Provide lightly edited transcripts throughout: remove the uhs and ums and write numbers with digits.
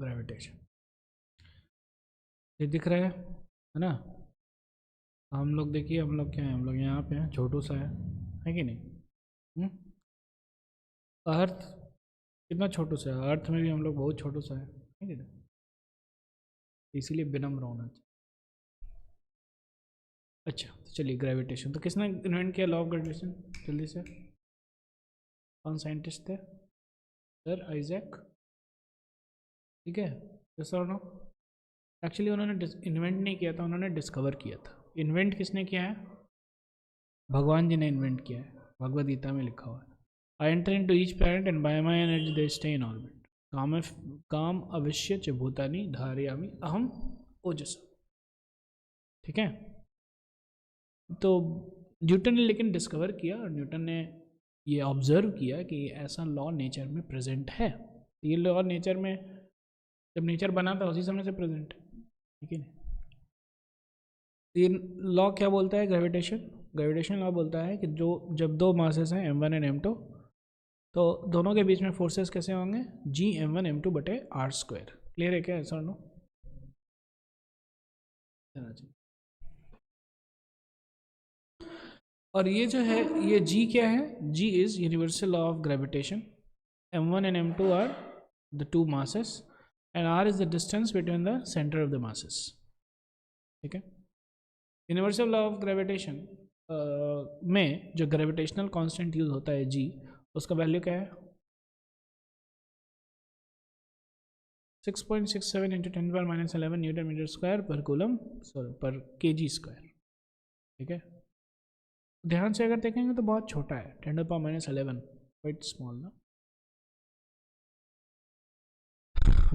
Gravitation. ये दिख रहा है ना। हम लोग देखिए, हम लोग क्या है, हम लोग यहाँ पे हैं, छोटू सा है कि नहीं। अर्थ कितना छोटू सा है, अर्थ में भी हम लोग बहुत छोटू सा है कि नहीं। इसीलिए विनम्र होना चाहिए। अच्छा तो चलिए, ग्रेविटेशन तो किसने इन्वेंट किया, लॉ ऑफ ग्रेविटेशन, जल्दी से। कौन साइंटिस्ट थे? सर आइजैक, ठीक है। यस और नो? एक्चुअली उन्होंने इन्वेंट नहीं किया था, उन्होंने डिस्कवर किया था। इन्वेंट किसने किया है? भगवान जी ने इन्वेंट किया है, भगवद गीता में लिखा हुआ है। I enter into each planet and by my energy they stay in orbit काम अविश्य च भूतानी धारयामि अहम ओजस। ठीक है। तो न्यूटन ने लेकिन डिस्कवर किया, और न्यूटन ने ये ऑब्जर्व किया कि ऐसा लॉ नेचर में प्रेजेंट है। ये लॉ नेचर में, जब नेचर बना था उसी समय से प्रेजेंट है, ठीक है। ये लॉ क्या बोलता है? ग्रेविटेशन लॉ बोलता है कि जब दो मासेस हैं m1 एंड m2, तो दोनों के बीच में फोर्सेस कैसे होंगे? Gm1 m2 बटे r²। क्लियर है क्या? ऐसा नो? और ये जो है, ये G क्या है? G is universal law of gravitation. m1 and m2 are the two masses and r is the distance between the centre of the masses. ठीक है। यूनिवर्सल लॉ ऑफ ग्रेविटेशन में जो ग्रेविटेशनल कांस्टेंट यूज होता है G, उसका value क्या है? 6.67 into 10⁻11 Newton metre square पर कूलम, सॉरी पर kg स्क्वायर। ठीक है। ध्यान से अगर देखेंगे तो बहुत छोटा है, 10⁻11, क्वाइट स्मॉल ना।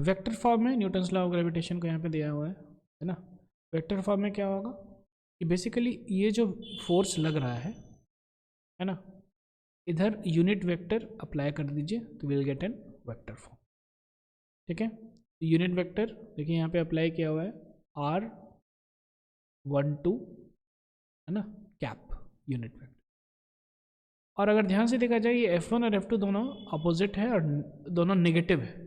वेक्टर फॉर्म में न्यूटन्स लॉ ऑफ ग्रेविटेशन को यहाँ पे दिया हुआ है ना। वेक्टर फॉर्म में क्या होगा कि बेसिकली ये जो फोर्स लग रहा है ना, इधर यूनिट वेक्टर अप्लाई कर दीजिए तो will get an vector form. ठीक है। यूनिट वेक्टर देखिए यहाँ पे अप्लाई किया हुआ है, R12 है ना, कैप यूनिट वेक्टर। और अगर ध्यान से देखा जाए, ये F1 और F2 दोनों अपोजिट है और दोनों नेगेटिव है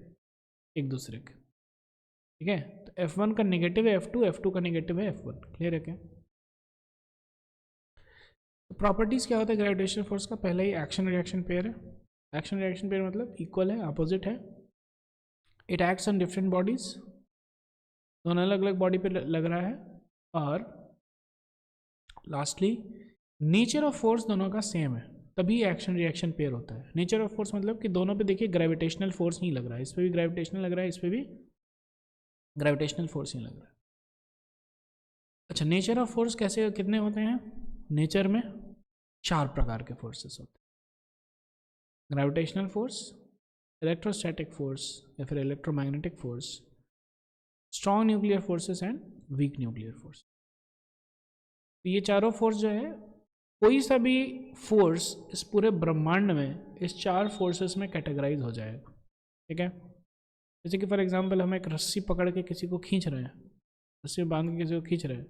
एक दूसरे के। ठीक है। तो F1 का नेगेटिव है F2, F2 का नेगेटिव है F1। क्लियर है क्या? तो प्रॉपर्टीज क्या होता है ग्रेविटेशनल फोर्स का? पहले ही एक्शन रिएक्शन पेयर है। एक्शन रिएक्शन पेयर मतलब इक्वल है, अपोजिट है। It acts on different bodies, दोनों अलग अलग बॉडी पे लग रहा है। और लास्टली नेचर ऑफ फोर्स दोनों का सेम है, तभी एक्शन रिएक्शन पेयर होता है। नेचर ऑफ फोर्स मतलब कि दोनों पे देखिए ग्रेविटेशनल फोर्स नहीं लग रहा है, इस पर भी ग्रेविटेशनल लग रहा है, इस पर भी ग्रेविटेशनल फोर्स नहीं लग रहा है। अच्छा, नेचर ऑफ फोर्स कैसे, कितने होते हैं? नेचर में 4 प्रकार के फोर्सेस होते हैं। ग्रेविटेशनल फोर्स, इलेक्ट्रोस्टैटिक फोर्स या फिर electromagnetic force, strong nuclear forces and week nuclear force. तो ये चारों फोर्स जो है, कोई सा भी फोर्स इस पूरे ब्रह्मांड में इस 4 फोर्सेस में कैटेगराइज हो जाएगा। ठीक है। जैसे कि फॉर एग्जांपल हम एक रस्सी पकड़ के किसी को खींच रहे हैं, रस्सी बांध के किसी को खींच रहे हैं,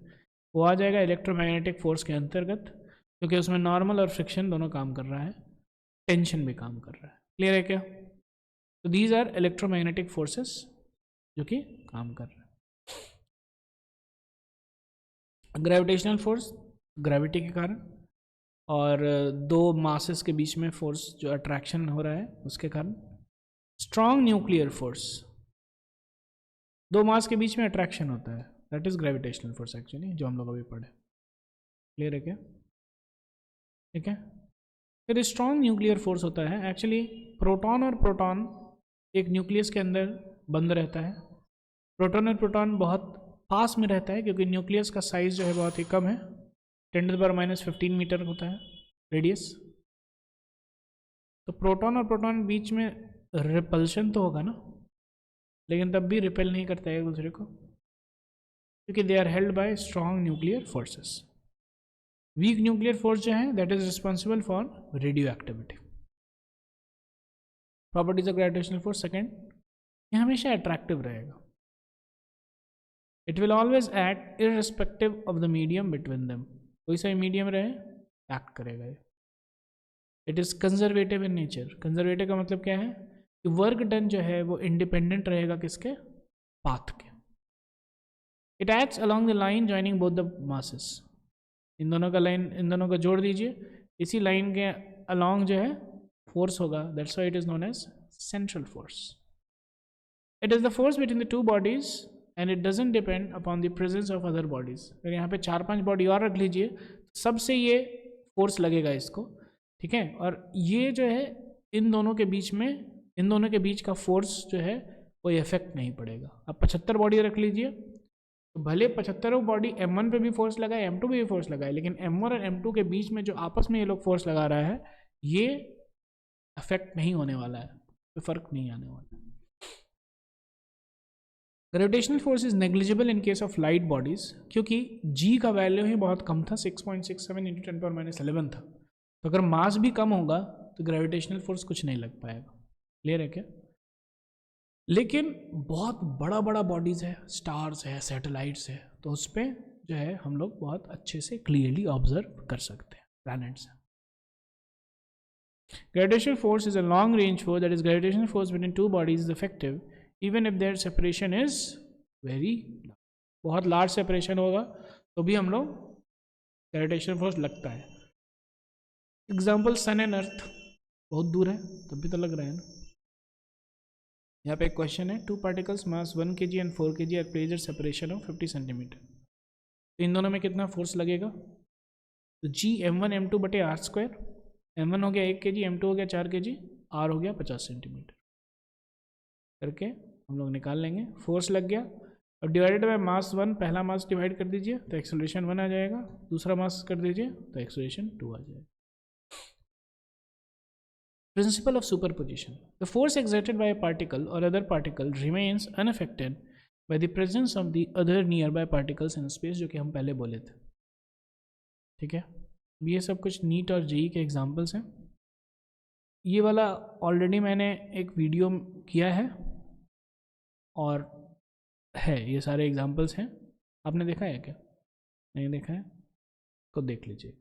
वो आ जाएगा इलेक्ट्रोमैग्नेटिक फोर्स के अंतर्गत, क्योंकि उसमें नॉर्मल और फ्रिक्शन दोनों काम कर रहा है, टेंशन भी काम कर रहा है। क्लियर है क्या? तो दीज आर इलेक्ट्रोमैग्नेटिक फोर्सेस जो कि काम कर रहे हैं। ग्रेविटेशनल फोर्स ग्रेविटी के कारण, और 2 मासेस के बीच में फोर्स जो अट्रैक्शन हो रहा है उसके कारण। स्ट्रॉन्ग न्यूक्लियर फोर्स, 2 मास के बीच में अट्रैक्शन होता है, that is gravitational force actually, जो हम लोग अभी पढ़े। क्लियर है क्या? ठीक है। फिर स्ट्रॉन्ग न्यूक्लियर फोर्स होता है, एक्चुअली प्रोटॉन और प्रोटॉन एक न्यूक्लियस के अंदर बंद रहता है। प्रोटॉन और प्रोटॉन बहुत पास में रहता है, क्योंकि न्यूक्लियस का साइज जो है बहुत ही कम है, 10⁻15 मीटर होता है रेडियस। तो प्रोटॉन और प्रोटॉन बीच में रिपल्शन तो होगा ना, लेकिन तब भी रिपेल नहीं करता है एक दूसरे को, क्योंकि they are held by strong nuclear forces. Weak nuclear force जो है that is responsible for radioactivity. Properties of gravitational force second, ये हमेशा अट्रैक्टिव रहेगा। It will always act irrespective of the medium between them, कोई सा medium रहे act करेगा ये। It is conservative in nature. Conservative का मतलब क्या है कि वर्क डन जो है वो इंडिपेंडेंट रहेगा किसके? पाथ के। It acts along the line joining both the masses, इन दोनों का लाइन, इन दोनों को जोड़ दीजिए, इसी लाइन के अलॉन्ग जो है फोर्स होगा, that's why it is known as central force. It is the force between the two bodies and it doesn't depend upon the presence of other bodies. अगर यहाँ पे 4-5 बॉडी और रख लीजिए, सबसे ये फोर्स लगेगा इसको, ठीक है। और ये जो है इन दोनों के बीच में, इन दोनों के बीच का फोर्स जो है कोई इफेक्ट नहीं पड़ेगा। अब 75 बॉडी रख लीजिए, तो भले 75 बॉडी M1 पे भी फोर्स लगाए, M2 पे भी फोर्स लगाए, लेकिन M1 और M2 के बीच में जो आपस में ये लोग फोर्स लगा रहा है, ये अफेक्ट नहीं होने वाला है, कोई फर्क नहीं आने वाला। Gravitational force is negligible in case of light bodies, क्योंकि G का वैल्यू ही बहुत कम था, 6.67 × 10⁻11 था। तो अगर मास भी कम होगा तो ग्रेविटेशनल फोर्स कुछ नहीं लग पाएगा। क्लियर है क्या? लेकिन बहुत बड़ा बड़ा बॉडीज़ है, स्टार्स है, सैटेलाइट्स है, तो उस पर जो है हम लोग बहुत अच्छे से क्लियरली ऑब्जर्व कर सकते हैं planets. Gravitational force is a long range force, that is gravitational force between two bodies is effective even if their separation is very large. बहुत लार्ज सेपरेशन होगा तो भी हम लोग ग्रेविटेशनल फोर्स लगता है। एग्जाम्पल सन एंड अर्थ, बहुत दूर है तब भी तो लग रहा है ना। यहाँ पे एक क्वेश्चन है, 2 particles mass 1 kg and 4 kg at pressure separation of 50 centimetre, तो इन दोनों में कितना फोर्स लगेगा? तो G m1 m2 बटे r², m1 हो गया 1 kg, m2 हो गया 4 kg, r हो गया 50 सेंटीमीटर करके हम लोग निकाल लेंगे। फोर्स लग गया, अब डिवाइडेड बाय मास 1, पहला मास डिवाइड कर दीजिए तो एक्सेलरेशन 1 आ जाएगा, दूसरा मास कर दीजिए तो एक्सेलरेशन 2 आ जाएगा। Principle of superposition. The force exerted by a particle or other particle remains unaffected by the presence of the other nearby particles in space, जो कि हम पहले बोले थे। ठीक है, ये सब कुछ नीट और जेई के एग्जांपल्स हैं। ये वाला ऑलरेडी मैंने एक वीडियो किया है और है, ये सारे एग्जांपल्स हैं। आपने देखा है क्या? नहीं देखा है तो देख लीजिए।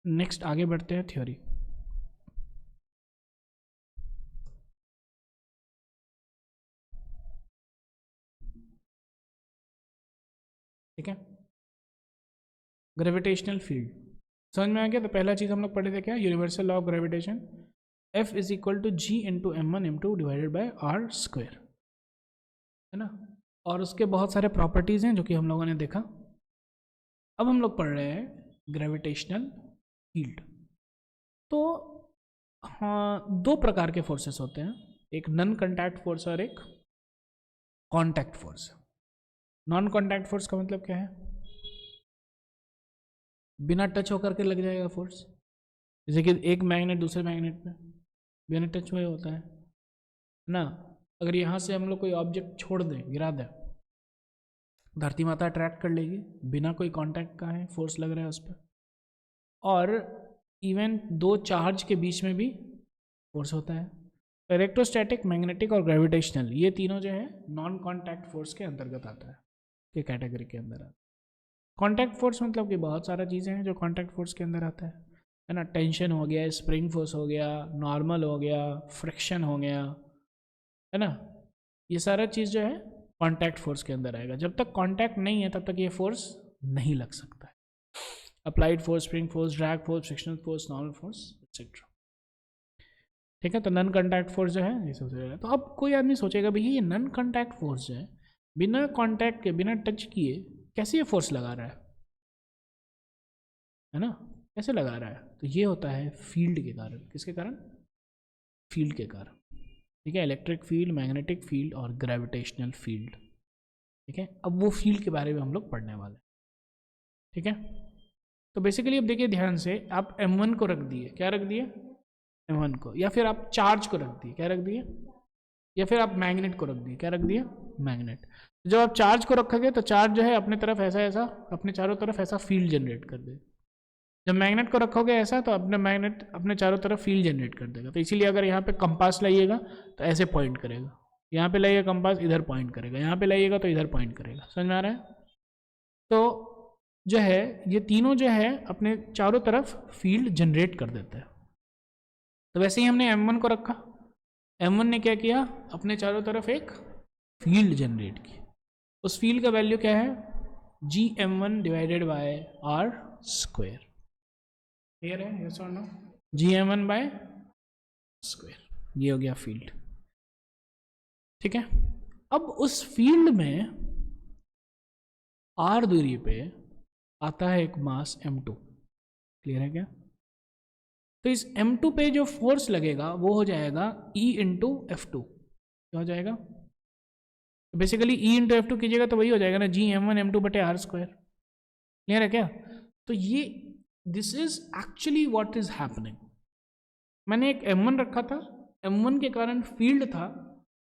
नेक्स्ट आगे बढ़ते हैं थ्योरी। ठीक है, ग्रेविटेशनल फील्ड समझ में आ गया। तो पहला चीज़ हम लोग पढ़े थे क्या? Universal law of gravitation, F is equal to G into m1 m2 divided by r², है ना। और उसके बहुत सारे प्रॉपर्टीज़ हैं जो कि हम लोगों ने देखा। अब हम लोग पढ़ रहे हैं ग्रेविटेशनल फील्ड। तो हाँ, 2 प्रकार के फोर्सेस होते हैं, एक नॉन कॉन्टैक्ट फोर्स और एक contact force. Non contact force का मतलब क्या है? बिना टच होकर के लग जाएगा फोर्स, जैसे कि एक मैग्नेट दूसरे मैग्नेट पे बिना टच हुए होता है ना। अगर यहाँ से हम लोग कोई ऑब्जेक्ट छोड़ दें, गिरा दें, धरती माता अट्रैक्ट कर लेगी, बिना कोई कांटेक्ट का है, फोर्स लग रहा है उस पर। और इवन 2 चार्ज के बीच में भी फोर्स होता है। इलेक्ट्रोस्टैटिक, मैग्नेटिक और ग्रेविटेशनल, ये तीनों जो है नॉन कॉन्टैक्ट फोर्स के अंतर्गत आता है, के कैटेगरी के अंदर आता है। कॉन्टैक्ट फोर्स मतलब कि बहुत सारा चीज़ें हैं जो कॉन्टैक्ट फोर्स के अंदर आता है ना। टेंशन हो गया, स्प्रिंग फोर्स हो गया, नॉर्मल हो गया, फ्रिक्शन हो गया, है ना। ये सारा चीज़ जो है कॉन्टैक्ट फोर्स के अंदर आएगा। जब तक कॉन्टैक्ट नहीं है तब तक ये फोर्स नहीं लग सकता है। Applied force, spring force, drag force, frictional force, normal force etcetera. ठीक है, तो नॉन कॉन्टैक्ट फोर्स जो है ये सबसे ज़्यादा। तो अब कोई आदमी सोचेगा भैया ये नॉन कॉन्टैक्ट फोर्स जो है, बिना कॉन्टैक्ट के, बिना टच किए कैसे ये फोर्स लगा रहा है ना, कैसे लगा रहा है? तो ये होता है फील्ड के कारण। किसके कारण? फील्ड के कारण। ठीक है, इलेक्ट्रिक फील्ड, मैग्नेटिक फील्ड और ग्रेविटेशनल फील्ड। ठीक है, अब वो फील्ड के बारे में हम लोग पढ़ने वाले हैं। ठीक है, तो बेसिकली अब देखिए ध्यान से, आप m1 को रख दिए, क्या रख दिए? m1 को, या फिर आप चार्ज को रख दिए, क्या रख दिए? या फिर आप मैग्नेट को रख दिए, क्या रख दिए? मैग्नेट। जब आप चार्ज को रखोगे तो चार्ज जो है अपने तरफ ऐसा ऐसा, अपने चारों तरफ ऐसा फील्ड जनरेट कर देगा। जब मैग्नेट को रखोगे ऐसा तो अपने मैग्नेट अपने चारों तरफ फील्ड जनरेट कर देगा। तो इसीलिए अगर यहाँ पे कंपास लाइएगा तो ऐसे पॉइंट करेगा, यहाँ पे लाइएगा कंपास इधर पॉइंट करेगा, यहाँ पे लाइएगा तो इधर पॉइंट करेगा। समझ में आ रहा है? तो जो है ये तीनों जो है अपने चारों तरफ फील्ड जनरेट कर देते हैं। तो वैसे ही हमने m1 को रखा, m1 ने क्या किया? अपने चारों तरफ एक फील्ड जनरेट की, उस फील्ड का वैल्यू क्या है, GM1 divided by R square. Clear है, यस और नो? GM1 बाय स्क्वायर, ये हो गया फील्ड। ठीक है, अब उस फील्ड में R दूरी पे आता है एक मास M2। क्लियर है क्या? तो इस M2 पे जो फोर्स लगेगा वो हो जाएगा E इंटू F2। क्या हो जाएगा? बेसिकली E इंटू F2 कीजिएगा तो वही हो जाएगा ना, GM1 M2 बटे R स्क्वायर। क्लियर है क्या? तो ये this is actually what is happening. मैंने एक M1 रखा था, M1 के कारण फील्ड था,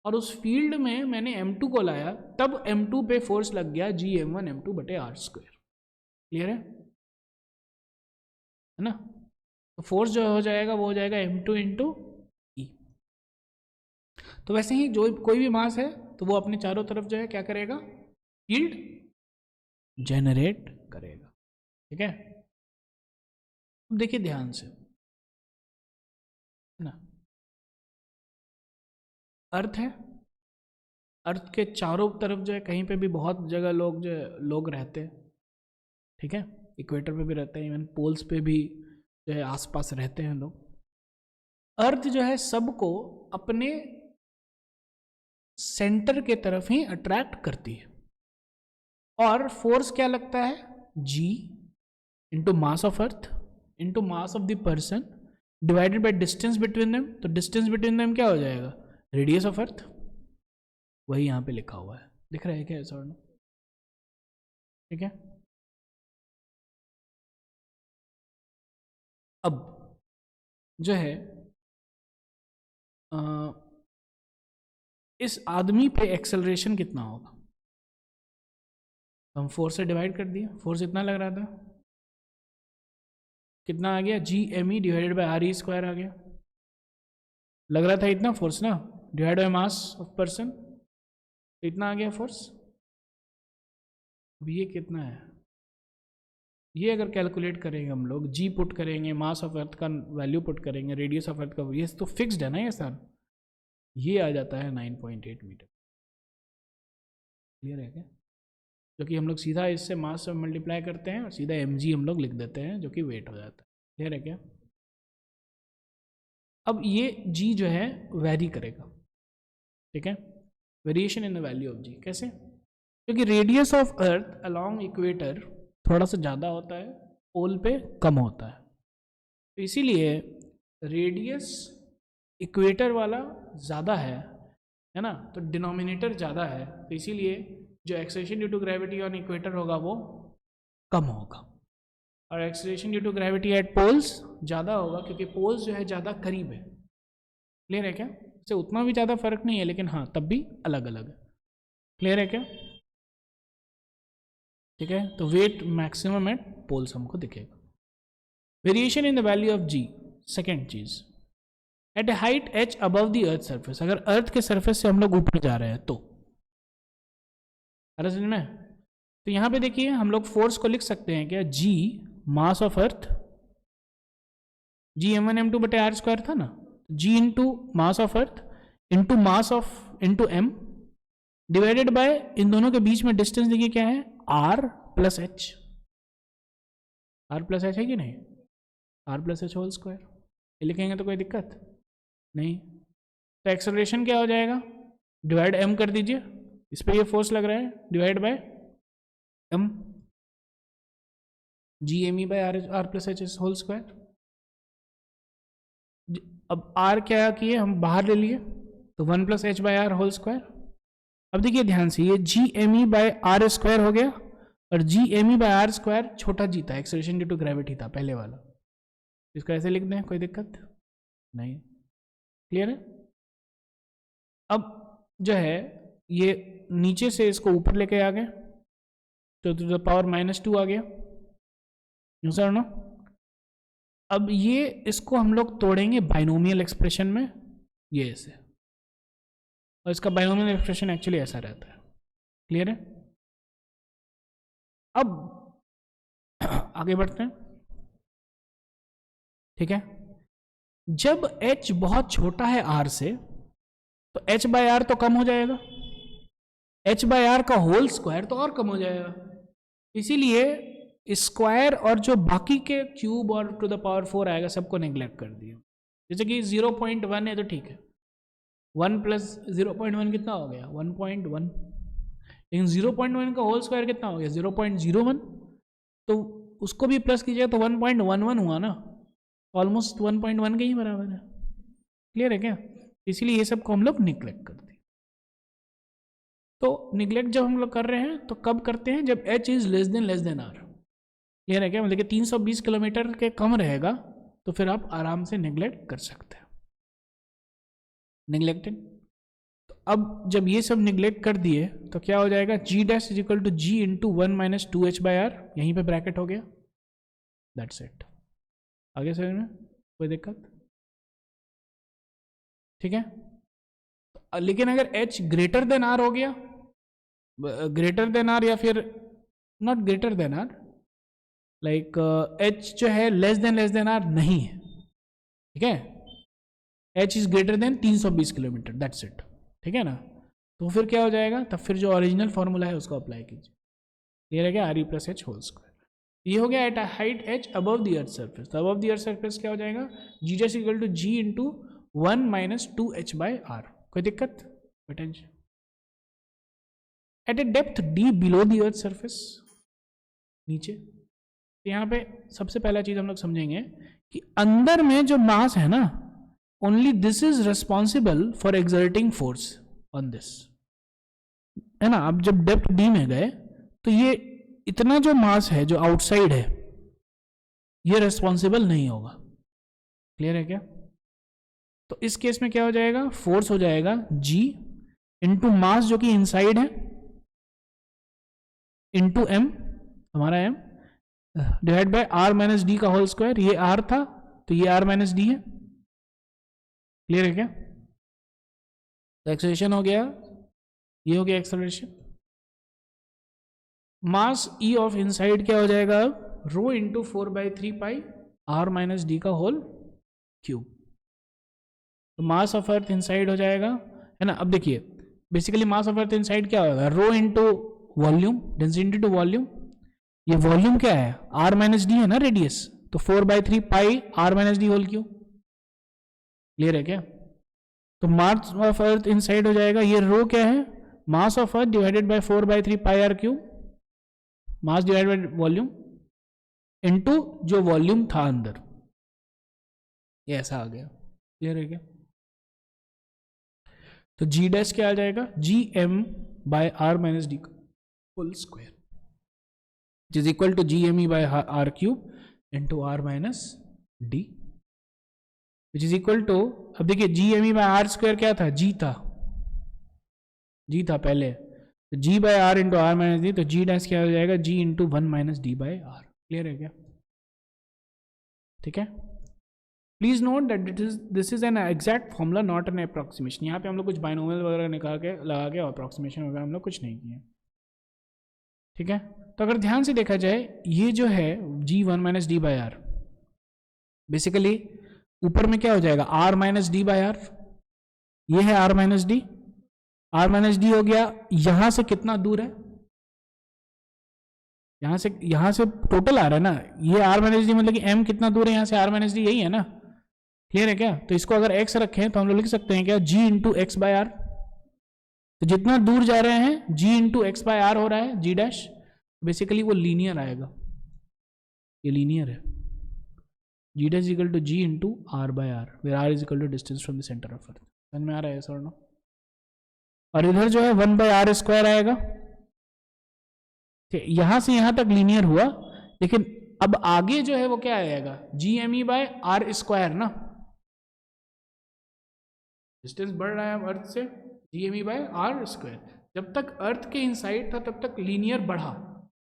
और उस फील्ड में मैंने M2 को लाया, तब M2 पे फोर्स लग गया GM1 M2 बटे R स्क्वायर। क्लियर है ना? तो फोर्स जो हो जाएगा वो हो जाएगा M2 इंटू E। तो वैसे ही जो कोई भी मास है तो वो अपने चारों तरफ जो है क्या करेगा, फील्ड जनरेट करेगा। ठीक है, अब देखिए ध्यान से ना, अर्थ है, अर्थ के चारों तरफ जो है कहीं पे भी बहुत जगह लोग रहते हैं। ठीक है, इक्वेटर पे भी रहते हैं, इवन पोल्स पे भी जो है आसपास रहते हैं लोग। अर्थ जो है सबको अपने सेंटर के तरफ ही अट्रैक्ट करती है, और फोर्स क्या लगता है, G into mass of earth into mass of the person divided by distance between them. तो डिस्टेंस बिटवीन देम क्या हो जाएगा, रेडियस ऑफ अर्थ। वही यहां पे लिखा हुआ है, दिख रहा है क्या ऐसा? ठीक है, अब जो है इस आदमी पे एक्सेलरेशन कितना होगा, हम फोर्स से डिवाइड कर दिया, फोर्स इतना लग रहा था, कितना आ गया, GME divided by RE square आ गया। लग रहा था इतना फोर्स ना, divide by mass of person, तो इतना आ गया फोर्स। अब ये कितना है, ये अगर कैलकुलेट करेंगे हम लोग, G पुट करेंगे, मास ऑफ अर्थ का वैल्यू पुट करेंगे, रेडियस ऑफ अर्थ का, ये तो फिक्स्ड है ना ये सर, ये आ जाता है 9.8 मीटर। क्लियर है क्या? जो कि हम लोग सीधा इससे मास से मल्टीप्लाई करते हैं और सीधा mg हम लोग लिख देते हैं, जो कि वेट हो जाता है। क्लियर है क्या? अब ये g जो है वेरी करेगा। ठीक है, variation in the value of g कैसे? क्योंकि radius of earth along equator थोड़ा सा ज़्यादा होता है, पोल पे कम होता है, तो इसीलिए रेडियस इक्वेटर वाला ज़्यादा है ना, तो डिनोमिनेटर ज़्यादा है, तो इसीलिए जो acceleration due to gravity on equator होगा वो कम होगा, और acceleration due to gravity at poles ज़्यादा होगा, क्योंकि पोल्स जो है ज़्यादा करीब है। क्लियर है क्या? इससे उतना भी ज़्यादा फर्क नहीं है, लेकिन हाँ तब भी अलग अलग है। क्लियर है क्या? ठीक है, तो वेट मैक्सिमम एट पोल्स हमको दिखेगा। Variation in the value of G, second चीज, at a height h above the earth surface, अगर अर्थ के सरफेस से हम लोग ऊपर जा रहे हैं तो, अरे समझ में? तो यहां पे देखिए हम लोग फोर्स को लिख सकते हैं क्या, G mass of earth, GM1 M2 बटे R स्क्वायर था ना, G into mass of earth into mass of into M divided by इन दोनों के बीच में डिस्टेंस देखिए क्या है, R plus H। R plus H है कि नहीं, R plus H whole square, ये लिखेंगे तो कोई दिक्कत नहीं। तो एक्सेलरेशन क्या हो जाएगा, डिवाइड M कर दीजिए, इस पर ये फोर्स लग रहा है, divide by M, GME by R plus H whole square. अब R क्या किए हम बाहर ले लिए, तो 1 plus H by R whole square. अब देखिए ध्यान से, ये GME बाय R स्क्वायर हो गया, और GME बाय R स्क्वायर छोटा जी था, एक्सेलरेशन ड्यू टू ग्रेविटी था पहले वाला, इसको ऐसे लिख दें, कोई दिक्कत नहीं। क्लियर है? अब जो है ये नीचे से इसको ऊपर लेके आ गए, तो टू द पावर -2 आ गया, सर नो। अब ये इसको हम लोग तोड़ेंगे बाइनोमियल एक्सप्रेशन में, ये ऐसे, और इसका बाइनोमियल एक्सप्रेशन एक्चुअली ऐसा रहता है। क्लियर है? अब आगे बढ़ते हैं। ठीक है, जब h बहुत छोटा है r से, तो h बाय r तो कम हो जाएगा, h/r का होल स्क्वायर तो और कम हो जाएगा, इसीलिए स्क्वायर और जो बाकी के क्यूब और टू द पावर 4 आएगा सबको नेग्लेक्ट कर दिया। जैसे कि 0.1 है तो ठीक है, 1 प्लस 0.1 कितना हो गया 1.1, लेकिन 0.1 का होल स्क्वायर कितना हो गया 0.01, तो उसको भी प्लस कीजिएगा तो 1.11 हुआ ना, ऑलमोस्ट 1.1 के ही बराबर है। क्लियर है क्या? इसीलिए ये सब को हम लोग निग्लेक्ट करते हैं। तो निग्लेक्ट जब हम लोग कर रहे हैं तो कब करते हैं, जब h is less than r। Clear है क्या? मतलब कि 320 किलोमीटर के कम रहेगा तो फिर आप आराम से निग्लेक्ट कर सकते हैं। निग्लेक्टेड, तो अब जब ये सब निग्लेक्ट कर दिए तो क्या हो जाएगा, g dash is equal to g into 1 minus 2h/r, यहीं पे ब्रैकेट हो गया, दैट्स इट। आगे समझ में कोई दिक्कत? ठीक है, लेकिन अगर h ग्रेटर देन r हो गया, ग्रेटर देन r या फिर not greater than r, like h जो है लेस देन r नहीं है, ठीक है, h is greater than 320 kilometre, that's it. ठीक है ना, तो फिर क्या हो जाएगा, तब फिर जो ओरिजिनल फॉर्मूला है उसको अप्लाई कीजिए। ये रहेगा r e plus h whole square. ये हो गया at a height h above the earth surface. तो अबव द अर्थ सरफेस क्या हो जाएगा, g dash equal to g into 1 minus 2h/r। कोई दिक्कत? Tension. At a depth d below the earth surface, नीचे, तो यहाँ पे सबसे पहला चीज हम लोग समझेंगे कि अंदर में जो मास है ना, only this is responsible for exerting force on this, है ना। अब जब डेप्थ डी में गए तो ये इतना जो मास है जो आउटसाइड है ये रिस्पॉन्सिबल नहीं होगा। क्लियर है क्या? तो इस केस में क्या हो जाएगा, फोर्स हो जाएगा g इंटू मास जो कि इनसाइड है इंटू m, हमारा m, divide by r minus D का होल स्क्वायर। ये r था तो ये r माइनस डी है। क्लियर है क्या? तो एक्सेलरेशन हो गया, ये हो गया acceleration. Mass E of inside क्या हो जाएगा अब, rho into 4/3 pi r minus D का होल क्यूब। तो मास ऑफ अर्थ इनसाइड हो जाएगा, है ना। अब देखिए basically mass of earth inside क्या होगा, rho into volume, density to volume. ये वॉल्यूम क्या है, r माइनस डी है ना रेडियस, तो 4/3 pi r minus d whole cube. Clear है क्या? तो मास ऑफ अर्थ इनसाइड हो जाएगा, ये रो क्या है, मास of earth divided by 4/3 pi r cube, mass divided by volume into जो वॉल्यूम था अंदर, ये ऐसा आ गया। क्लियर है क्या? तो g डैश क्या आ जाएगा, gm by r minus d whole square is equal to gme by r cube into r minus d, which is equal to, अब देखिए gme बाय r स्क्वायर क्या था, g था पहले, तो g by r into r minus d, तो g dash क्या हो जाएगा, g into 1 minus d by r। Clear है क्या? ठीक है, please note that this is an exact formula, not an approximation. यहाँ पे हम लोग कुछ बाइनोमियल वगैरह निकाल के लगा के अप्रॉक्सीमेशन वगैरह हम लोग कुछ नहीं किए। ठीक है, तो अगर ध्यान से देखा जाए ये जो है g1 minus d by r, basically ऊपर में क्या हो जाएगा, r minus d by r, ये है r minus d, r minus d हो गया। यहां से कितना दूर है, यहां से टोटल आ रहा है ना, ये r माइनस डी मतलब कि m कितना दूर है यहाँ से, r माइनस डी यही है ना। क्लियर है क्या? तो इसको अगर x रखें तो हम लोग लिख सकते हैं क्या, g into x by r. तो जितना दूर जा रहे हैं g into x by r हो रहा है g डैश, बेसिकली वो लीनियर आएगा, ये लीनियर है। g dash equal to g into r by r, where r is equal to distance from the centre of earth. समझ में आ रहा है सर? नो। और इधर जो है 1 बाय आर स्क्वायर आएगा। यहां से यहां तक लीनियर हुआ, लेकिन अब आगे जो है वो क्या आएगा, G M E by R square ना, डिस्टेंस बढ़ रहा है अर्थ से, G M E by R square. जब तक अर्थ के इनसाइड था तब तक लीनियर बढ़ा,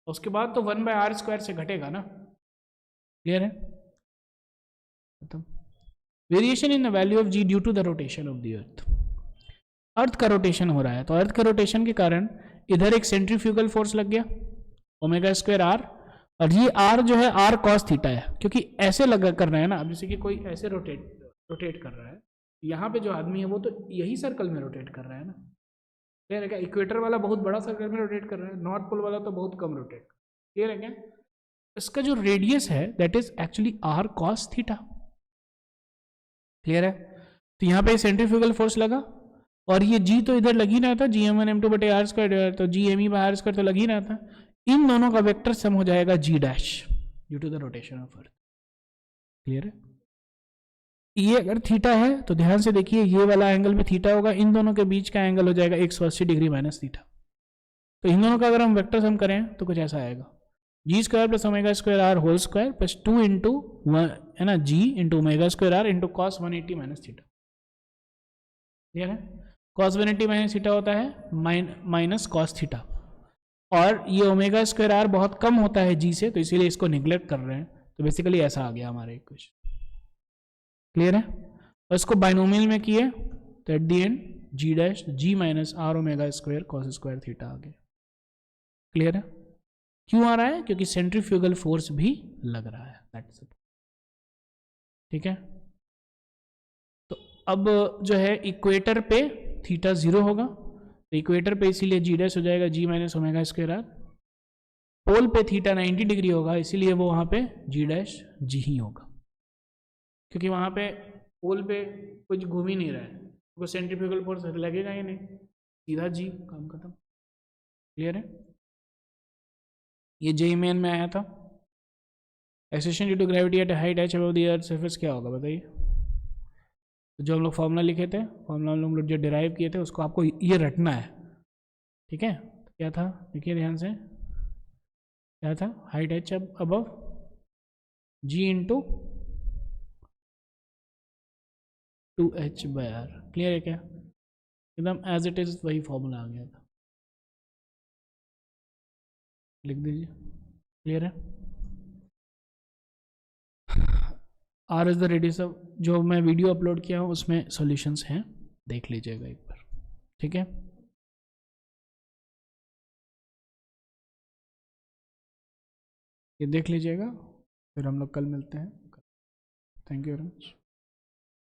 उसके बाद तो 1 बाय आर स्क्वायर से घटेगा ना। क्लियर है? Variation in the value of G due to the rotation of the earth. Earth का रोटेशन हो रहा है, तो अर्थ का रोटेशन के कारण इधर एक सेंट्रीफ्यूगल फोर्स लग गया ओमेगा स्क्वायर आर, और ये आर जो है आर कॉस थीटा है, क्योंकि ऐसे लगा कर रहे हैं ना। अब जैसे कि कोई ऐसे रोटेट कर रहा है, यहाँ पे जो आदमी है वो तो यही सर्कल में रोटेट कर रहा है ना, क्लियर है क्या? इक्वेटर वाला बहुत बड़ा सर्कल में रोटेट कर रहा है, नॉर्थ पोल वाला तो बहुत कम रोटेट। क्लियर है क्या? इसका जो रेडियस है that is actually r cos theta. Clear है? तो यहाँ पे सेंट्रीफ्यूगल फोर्स लगा और ये जी तो इधर लग ही रहा था, GM1m2 बटे आर स्क्वायर, तो GME बाय आर स्क्वायर तो लग ही रहा था। इन दोनों का वेक्टर सम हो जाएगा G dash due to the rotation of earth. Clear है? ये अगर थीटा है तो ध्यान से देखिए, ये वाला एंगल भी थीटा होगा, इन दोनों के बीच का एंगल हो जाएगा 180 डिग्री माइनस थीटा। तो इन दोनों का अगर हम वेक्टर सम करें तो कुछ ऐसा आएगा, G square plus omega square R whole square plus 2 into है ना G into omega square R into cos 180 minus theta. Clear है? कॉस 180 माइनस थीटा होता है माइनस कॉस थीटा, और ये ओमेगा स्क्वायर आर बहुत कम होता है जी से, तो इसीलिए इसको निग्लेक्ट कर रहे हैं। तो बेसिकली ऐसा आ गया हमारे इक्वेशन। क्लियर है? और इसको बाइनोमियल में किए तो at the end G dash G minus R omega square cos square theta आ गया। क्लियर है? क्यों आ रहा है? क्योंकि सेंट्रीफ्यूगल फोर्स भी लग रहा है, दैट्स इट। ठीक है? तो अब जो है इक्वेटर पे थीटा 0 होगा, तो इक्वेटर पे इसीलिए जी डैश हो जाएगा जी माइनस ओमेगा स्क्वायर आर। पोल पे थीटा 90 डिग्री होगा, इसीलिए वो वहां पे जी डैश जी ही होगा, क्योंकि वहां पे पोल पे कुछ घूम ही नहीं रहा है, वो सेंट्रीफ्यूगल फोर्स लगेगा ही नहीं, सीधा जी, काम खत्म। क्लियर है? ये JEE मेन में आया था। Acceleration due to gravity at height h above the earth surface क्या होगा बताइए? तो जो हम लोग फॉर्मूला लिखे थे, फॉर्मूला हम लोग जो डिराइव किए थे, उसको आपको ये रटना है। ठीक है? तो क्या था, देखिए ध्यान से, क्या था, height h above g into 2h/r। Clear है क्या? एकदम एज इट इज वही फॉर्मूला आ गया था, लिख दीजिए। क्लियर है? R is the radius of, जो मैं वीडियो अपलोड किया हूँ उसमें सॉल्यूशंस हैं, देख लीजिएगा एक बार। ठीक है? ये देख लीजिएगा, फिर हम लोग कल मिलते हैं। Thank you very much.